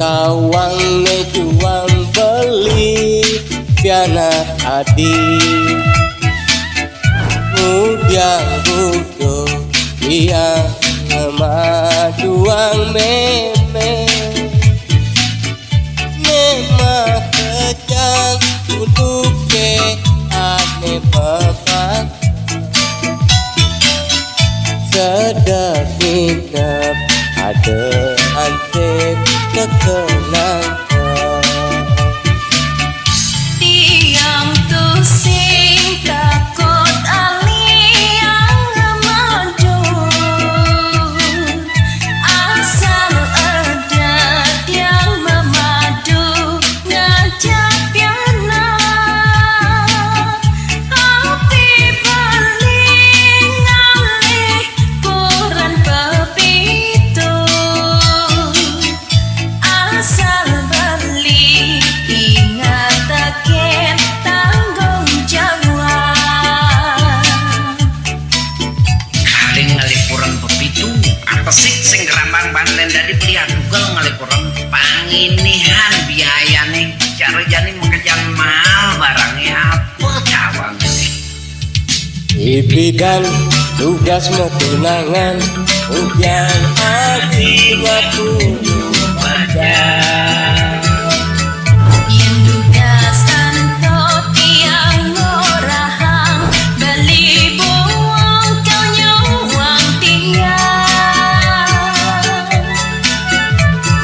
kawang jual beli piana adi Udiang budo yang maduang meme Memang kejang untuk ke ane bapak Sedap minap ada ante kekenangan Tiang tu sing takut ali yang maju Asal ada yang memadu ngajak piana Api paling ngalih koran pepitu Asal beli ingat akan tanggung jawab Kaling ngalipuran pepitu apa sih sing gerambang banden dari pelihat tunggal ngalipuran panginihan biayane cara jani mengejar mal barangnya apa cawang Ibidan tugas metunangan Ujian hati waktu baca Yang duga santo tiang ngorahang beli buang kau nyuang tiang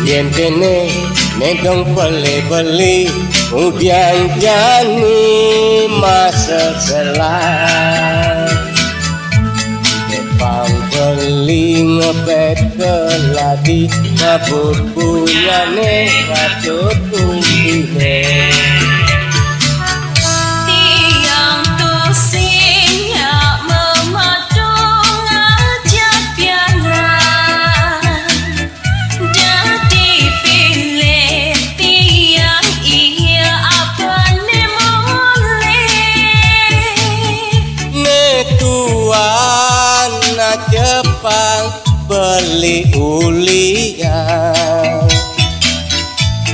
Yen kene medong beli Ujian jani masa selang Depang beli ngepet keladi Ngabut punyane katut tumbine Tiang tu sing yak memadu ngajak piana Jadi pilih tiang iya apa ne boleh Netuan na Jepang beli ulian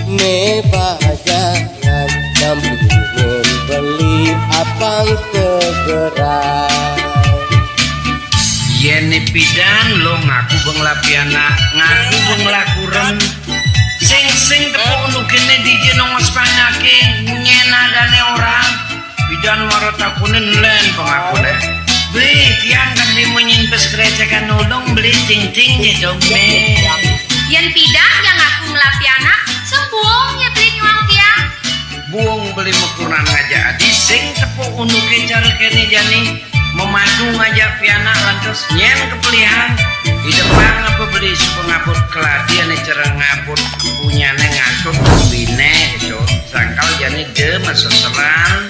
Ne bajangan dampingin beli apang segera Yene pidan lo ngaku benglapiana ngaku benglakuran sing tepuk nukene DJ nongos panyake nyena dane orang pidan marotakunen len pengakune beli tiang kan menyinpes kerecekan nolong beli cing-cing dong me Yang tidak yang aku ngelapiana sembuang ya beli nyuang tiang buang beli mekuran ngajak di sing tepuk unuke cara kene jani memadu ngajak piana lantas nyen kepelihan di depan apa beli suku ngabut keladian cara ngabut punyane ngatut bine gitu sangkal jani de masa serang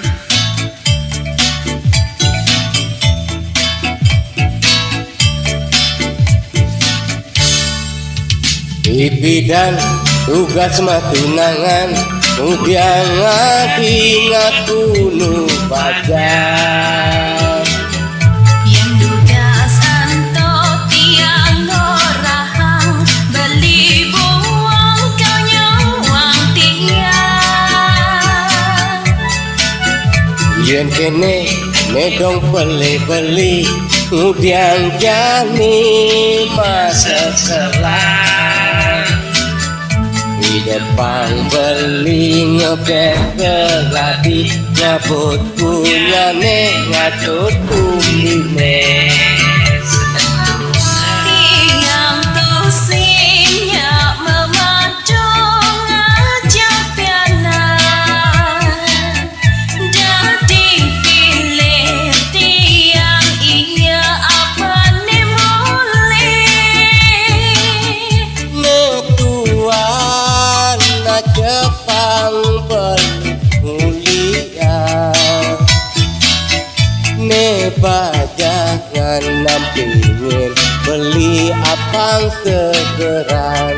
Ibidan tugas matunangan Udiang ngadi ngaku nu baca Yang duga santo tiang ngorahang beli buang kau nyuang tiang Yen kene medong beli Udiang jani masa selang Di depan beli ngepet keladi Ngabut punyane ngatut tumbine Tiang tu sing yak memadu ngajak piana Jadi pilih tiang iya apa ne boleh Netuan na Jepang berkuliah Ne bajangan nampingin beli apang segeran